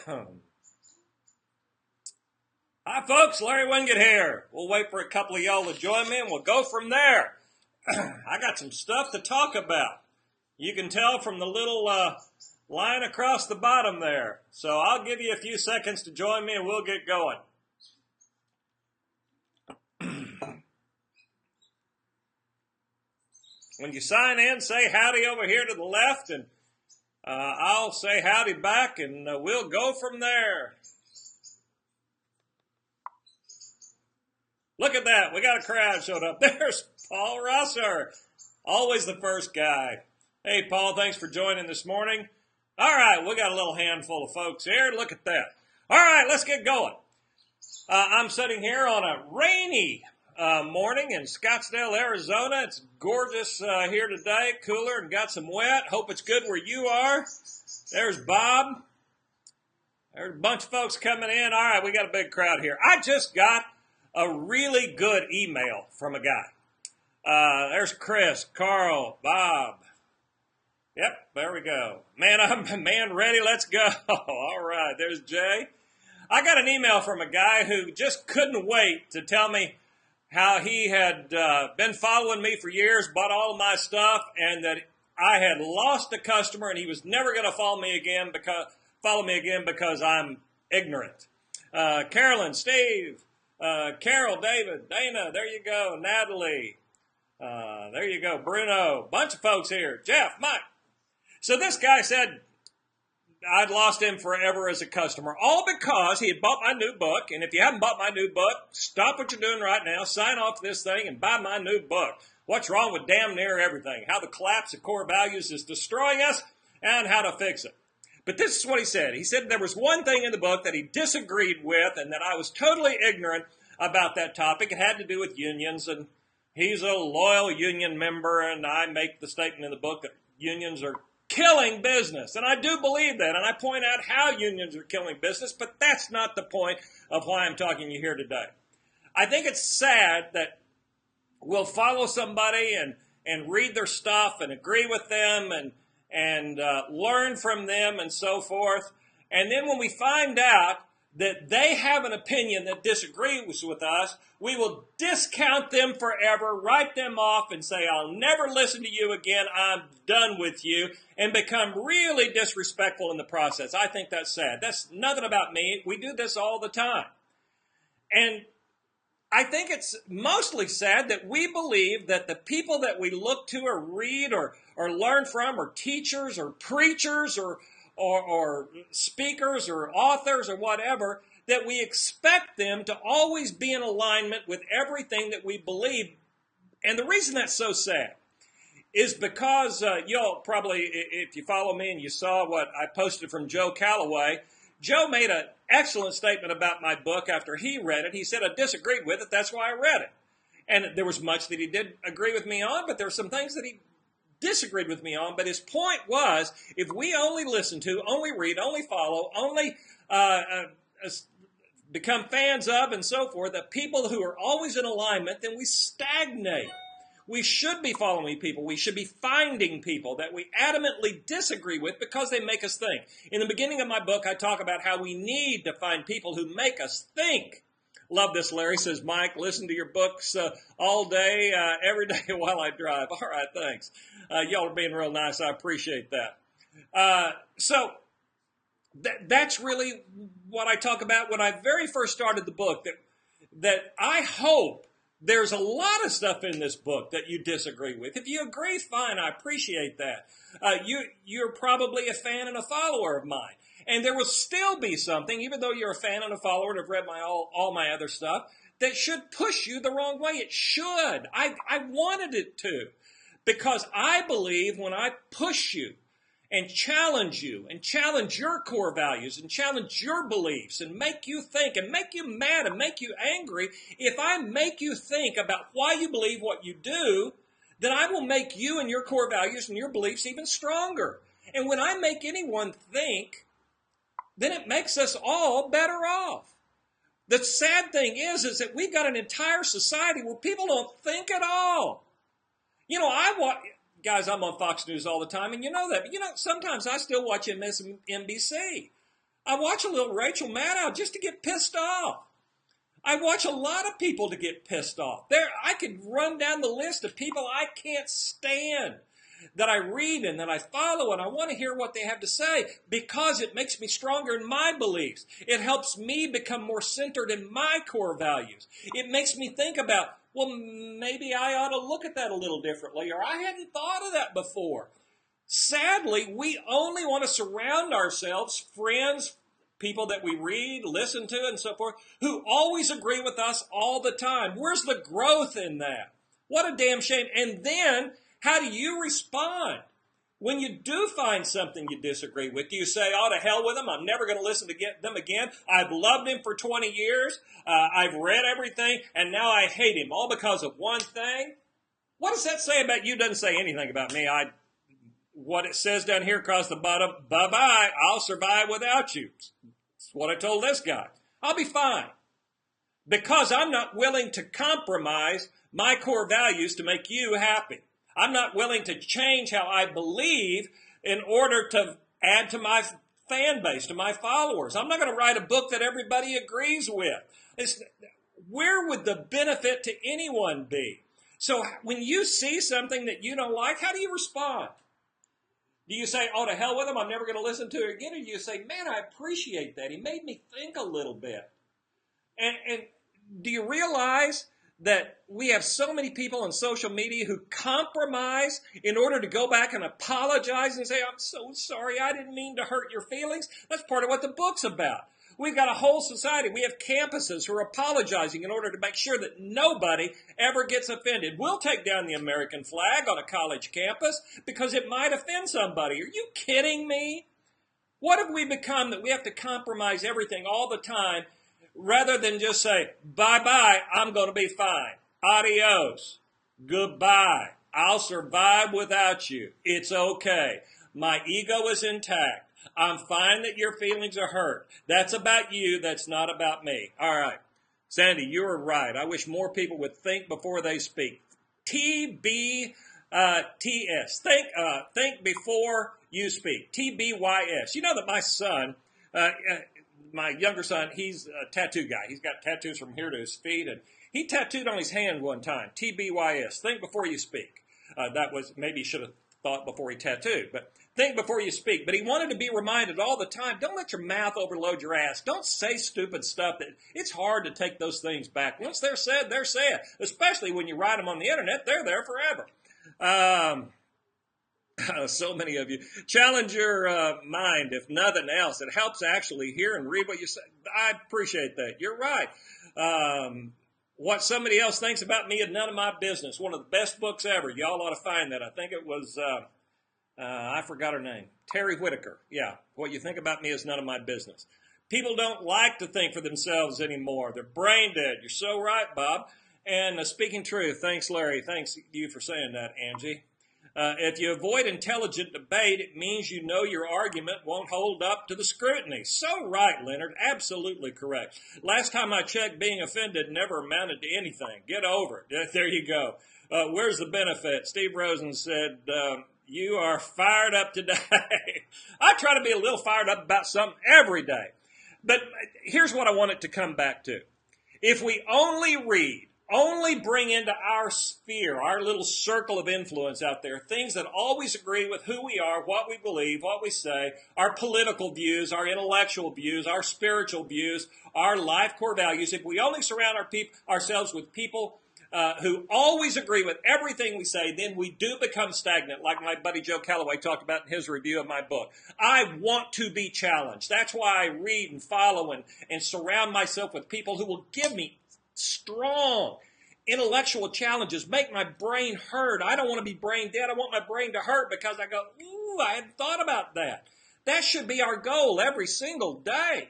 Hi folks, Larry Winget here. We'll wait for a couple of y'all to join me and we'll go from there. I got some stuff to talk about. You can tell from the little line across the bottom there. So I'll give you a few seconds to join me and we'll get going. When you sign in, say howdy over here to the left, and I'll say howdy back, and we'll go from there. Look at that. We got a crowd showed up. There's Paul Rosser, always the first guy. Hey, Paul, thanks for joining this morning. All right, we got a little handful of folks here. Look at that. All right, let's get going. I'm sitting here on a rainy morning in Scottsdale, Arizona. It's gorgeous here today, cooler and got some wet. Hope it's good where you are. There's Bob. There's a bunch of folks coming in. All right, we got a big crowd here. I just got a really good email from a guy. There's Chris, Carl, Bob. Yep, there we go. Man ready, let's go. All right, there's Jay. I got an email from a guy who just couldn't wait to tell me how he had been following me for years, bought all of my stuff, and that I had lost a customer and he was never going to follow me again because I'm ignorant. Carolyn, Steve, Carol, David, Dana, there you go, Natalie, there you go, Bruno, bunch of folks here, Jeff, Mike. So this guy said I'd lost him forever as a customer, all because he had bought my new book. And if you haven't bought my new book, stop what you're doing right now, sign off this thing, and buy my new book. What's wrong with damn near everything? How the collapse of core values is destroying us, and how to fix it. But this is what he said. He said there was one thing in the book that he disagreed with, and that I was totally ignorant about that topic. It had to do with unions, and he's a loyal union member, and I make the statement in the book that unions are killing business. And I do believe that, and I point out how unions are killing business, but that's not the point of why I'm talking to you here today. I think it's sad that we'll follow somebody and read their stuff and agree with them and learn from them and so forth. And then when we find out that they have an opinion that disagrees with us, we will discount them forever, write them off, and say, I'll never listen to you again, I'm done with you, and become really disrespectful in the process. I think that's sad. That's nothing about me. We do this all the time. And I think it's mostly sad that we believe that the people that we look to or read or learn from, or teachers or preachers or speakers or authors or whatever, that we expect them to always be in alignment with everything that we believe. And the reason that's so sad is because you'll probably, if you follow me and you saw what I posted from Joe Calloway, Joe made an excellent statement about my book after he read it. He said I disagreed with it, that's why I read it. And there was much that he did agree with me on, but there were some things that he disagreed with me on. But his point was, if we only listen to, only read, only follow, only become fans of and so forth, the people who are always in alignment, then we stagnate. We should be following people. We should be finding people that we adamantly disagree with because they make us think. In the beginning of my book, I talk about how we need to find people who make us think. Love this, Larry, says Mike. Listen to your books all day, every day while I drive. All right, thanks. Y'all are being real nice. I appreciate that. So that's really what I talk about when I very first started the book, that I hope there's a lot of stuff in this book that you disagree with. If you agree, fine, I appreciate that. You're probably a fan and a follower of mine. And there will still be something, even though you're a fan and a follower and have read all my other stuff, that should push you the wrong way. It should. I wanted it to. Because I believe when I push you and challenge your core values and challenge your beliefs and make you think and make you mad and make you angry, if I make you think about why you believe what you do, then I will make you and your core values and your beliefs even stronger. And when I make anyone think, then it makes us all better off. The sad thing is that we've got an entire society where people don't think at all. You know, guys, I'm on Fox News all the time, and you know that. But, sometimes I still watch MSNBC. I watch a little Rachel Maddow just to get pissed off. I watch a lot of people to get pissed off. I could run down the list of people I can't stand that I read and that I follow, and I want to hear what they have to say because it makes me stronger in my beliefs. It helps me become more centered in my core values. It makes me think about, well, maybe I ought to look at that a little differently, or I hadn't thought of that before. Sadly, we only want to surround ourselves, friends, people that we read, listen to, and so forth, who always agree with us all the time. Where's the growth in that? What a damn shame. And then, how do you respond when you do find something you disagree with? Do you say, oh, to hell with them, I'm never going to listen to them again. I've loved him for 20 years. I've read everything, and now I hate him, all because of one thing? What does that say about you? Doesn't say anything about me. What it says down here across the bottom, bye-bye, I'll survive without you. That's what I told this guy. I'll be fine. Because I'm not willing to compromise my core values to make you happy. I'm not willing to change how I believe in order to add to my fan base, to my followers. I'm not going to write a book that everybody agrees with. Where would the benefit to anyone be? So when you see something that you don't like, how do you respond? Do you say, oh, to hell with him, I'm never going to listen to it again? Or do you say, man, I appreciate that. He made me think a little bit. And do you realize that we have so many people on social media who compromise in order to go back and apologize and say, I'm so sorry, I didn't mean to hurt your feelings? That's part of what the book's about. We've got a whole society. We have campuses who are apologizing in order to make sure that nobody ever gets offended. We'll take down the American flag on a college campus because it might offend somebody. Are you kidding me? What have we become that we have to compromise everything all the time rather than just say, bye-bye, I'm going to be fine. Adios. Goodbye. I'll survive without you. It's okay. My ego is intact. I'm fine that your feelings are hurt. That's about you. That's not about me. All right. Sandy, you were right. I wish more people would think before they speak. TBTS. Think before you speak. TBYS. You know that my son, my younger son, he's a tattoo guy. He's got tattoos from here to his feet, and he tattooed on his hand one time. TBYS. Think before you speak. That was, maybe he should have thought before he tattooed, but think before you speak. But he wanted to be reminded all the time, don't let your mouth overload your ass. Don't say stupid stuff. It's hard to take those things back. Once they're said, they're said. Especially when you write them on the internet, they're there forever. So many of you. Challenge your mind, if nothing else. It helps actually hear and read what you say. I appreciate that. You're right. What somebody else thinks about me is none of my business. One of the best books ever. Y'all ought to find that. I think it was, I forgot her name. Terry Whitaker. Yeah. What you think about me is none of my business. People don't like to think for themselves anymore. They're brain dead. You're so right, Bob. And speaking truth, thanks, Larry. Thanks you for saying that, Angie. If you avoid intelligent debate, it means you know your argument won't hold up to the scrutiny. So right, Leonard. Absolutely correct. Last time I checked, being offended never amounted to anything. Get over it. There you go. Where's the benefit? Steve Rosen said, you are fired up today. I try to be a little fired up about something every day. But here's what I want it to come back to. If we only read, only bring into our sphere, our little circle of influence out there, things that always agree with who we are, what we believe, what we say, our political views, our intellectual views, our spiritual views, our life core values. If we only surround ourselves with people who always agree with everything we say, then we do become stagnant, like my buddy Joe Calloway talked about in his review of my book. I want to be challenged. That's why I read and follow and surround myself with people who will give me strong intellectual challenges, make my brain hurt. I don't want to be brain dead. I want my brain to hurt because I go, ooh, I hadn't thought about that. That should be our goal every single day.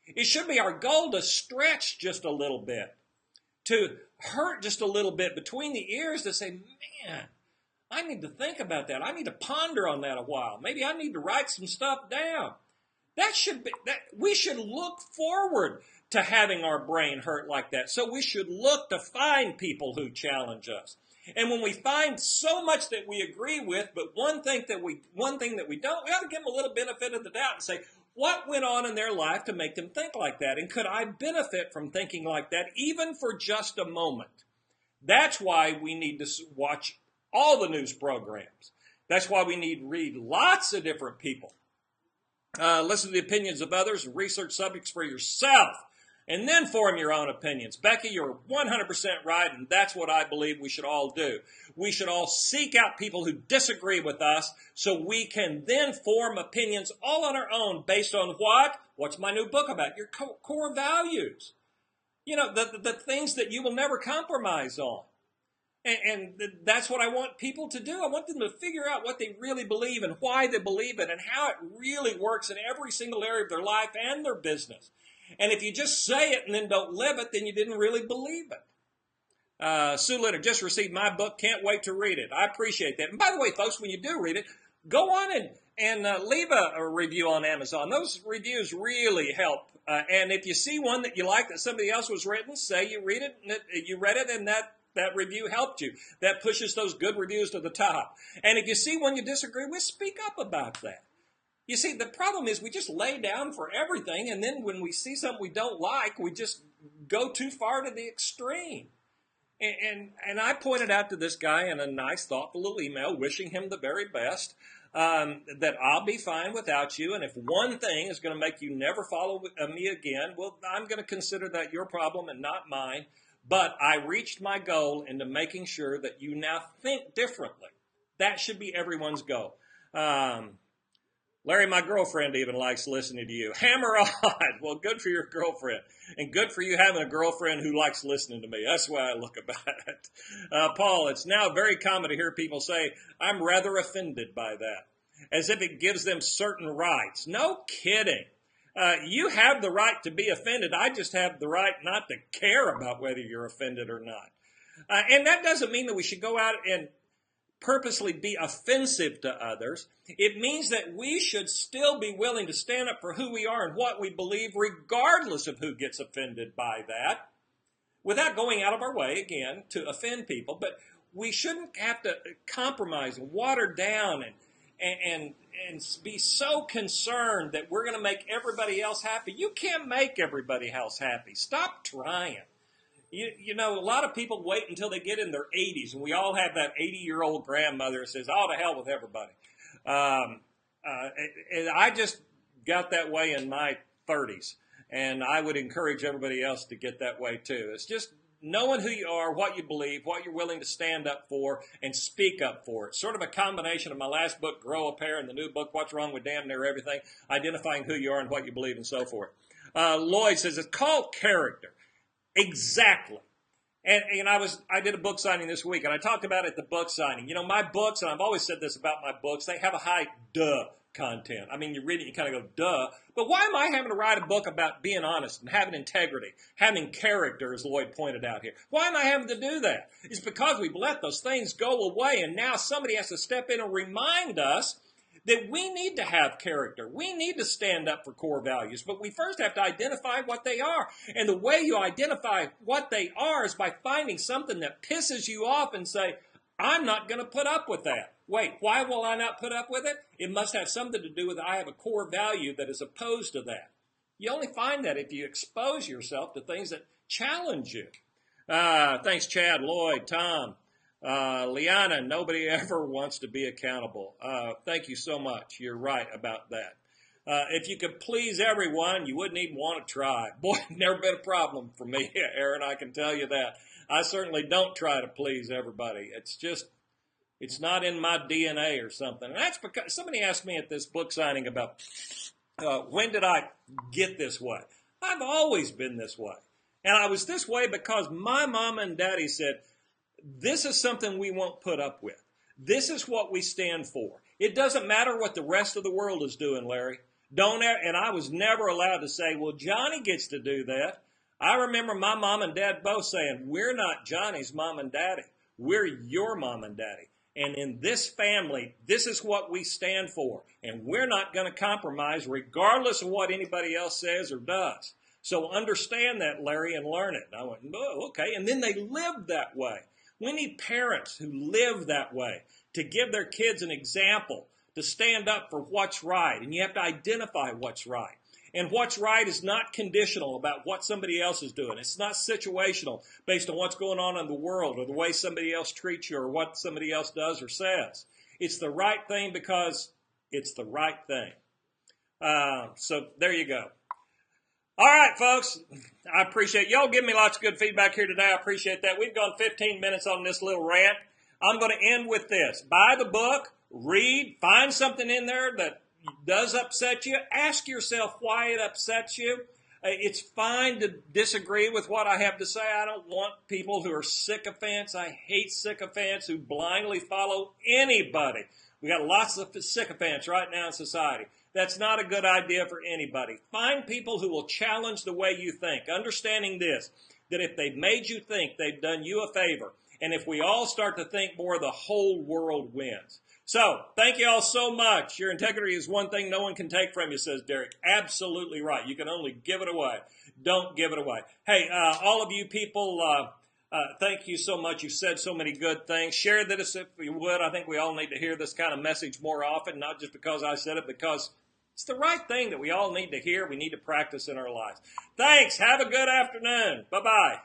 It should be our goal to stretch just a little bit, to hurt just a little bit between the ears, to say, man, I need to think about that. I need to ponder on that a while. Maybe I need to write some stuff down. That should be, we should look forward to having our brain hurt like that. So we should look to find people who challenge us. And when we find so much that we agree with, but one thing that we don't, we ought to give them a little benefit of the doubt and say, What went on in their life to make them think like that? And could I benefit from thinking like that even for just a moment? That's why we need to watch all the news programs. That's why we need to read lots of different people. Listen to the opinions of others, research subjects for yourself, and then form your own opinions. Becky, you're 100% right, and that's what I believe we should all do. We should all seek out people who disagree with us so we can then form opinions all on our own based on what? What's my new book about? Your core values. You know, the things that you will never compromise on. And that's what I want people to do. I want them to figure out what they really believe and why they believe it and how it really works in every single area of their life and their business. And if you just say it and then don't live it, then you didn't really believe it. Sue Leonard just received my book. Can't wait to read it. I appreciate that. And by the way, folks, when you do read it, go on and leave a review on Amazon. Those reviews really help. And if you see one that you like that somebody else was written, say you read it, and you read it, and that review helped you. That pushes those good reviews to the top. And if you see one you disagree with, speak up about that. You see, the problem is we just lay down for everything, and then when we see something we don't like, we just go too far to the extreme. And I pointed out to this guy in a nice, thoughtful little email, wishing him the very best, that I'll be fine without you, and if one thing is going to make you never follow me again, well, I'm going to consider that your problem and not mine. But I reached my goal into making sure that you now think differently. That should be everyone's goal. Larry, my girlfriend even likes listening to you. Hammer on. Well, good for your girlfriend. And good for you having a girlfriend who likes listening to me. That's the way I look about it. Paul, it's now very common to hear people say, I'm rather offended by that, as if it gives them certain rights. No kidding. You have the right to be offended. I just have the right not to care about whether you're offended or not. And that doesn't mean that we should go out and purposely be offensive to others. It means that we should still be willing to stand up for who we are and what we believe, regardless of who gets offended by that, without going out of our way, again, to offend people. But we shouldn't have to compromise and water down and be so concerned that we're going to make everybody else happy. You can't make everybody else happy. Stop trying. You know, a lot of people wait until they get in their 80s, and we all have that 80-year-old grandmother that says, oh, to hell with everybody. And I just got that way in my 30s, and I would encourage everybody else to get that way too. It's just knowing who you are, what you believe, what you're willing to stand up for, and speak up for. It's sort of a combination of my last book, Grow a Pair, and the new book, What's Wrong with Damn Near Everything, identifying who you are and what you believe and so forth. Lloyd says, it's called character. Exactly. And I did a book signing this week, and I talked about it at the book signing. You know, my books, and I've always said this about my books, they have a high duh content. I mean, you read it, you kind of go, duh. But why am I having to write a book about being honest and having integrity, having character, as Lloyd pointed out here? Why am I having to do that? It's because we've let those things go away, and now somebody has to step in and remind us that we need to have character. We need to stand up for core values, but we first have to identify what they are. And the way you identify what they are is by finding something that pisses you off and say, I'm not going to put up with that. Wait, why will I not put up with it? It must have something to do with I have a core value that is opposed to that. You only find that if you expose yourself to things that challenge you. Thanks, Chad, Lloyd, Tom. Liana, nobody ever wants to be accountable. Thank you so much. You're right about that. If you could please everyone, you wouldn't even want to try. Boy, never been a problem for me, Aaron, I can tell you that. I certainly don't try to please everybody. It's not in my DNA or something. And that's because somebody asked me at this book signing about when did I get this way? I've always been this way. And I was this way because my mom and daddy said, this is something we won't put up with. This is what we stand for. It doesn't matter what the rest of the world is doing, Larry. And I was never allowed to say, well, Johnny gets to do that. I remember my mom and dad both saying, we're not Johnny's mom and daddy. We're your mom and daddy. And in this family, this is what we stand for. And we're not going to compromise regardless of what anybody else says or does. So understand that, Larry, and learn it. And I went, oh, okay. And then they lived that way. We need parents who live that way to give their kids an example, to stand up for what's right, and you have to identify what's right. And what's right is not conditional about what somebody else is doing. It's not situational based on what's going on in the world or the way somebody else treats you or what somebody else does or says. It's the right thing because it's the right thing. So there you go. All right, folks. I appreciate y'all giving me lots of good feedback here today. I appreciate that. We've gone 15 minutes on this little rant. I'm going to end with this. Buy the book, read, find something in there that does upset you. Ask yourself why it upsets you. It's fine to disagree with what I have to say. I don't want people who are sycophants. I hate sycophants who blindly follow anybody. We got lots of sycophants right now in society. That's not a good idea for anybody. Find people who will challenge the way you think, understanding this, that if they've made you think, they've done you a favor. And if we all start to think more, the whole world wins. So, thank you all so much. Your integrity is one thing no one can take from you, says Derek. Absolutely right. You can only give it away. Don't give it away. Hey, all of you people, thank you so much. You've said so many good things. Share this if you would. I think we all need to hear this kind of message more often, not just because I said it, because it's the right thing that we all need to hear. We need to practice in our lives. Thanks. Have a good afternoon. Bye-bye.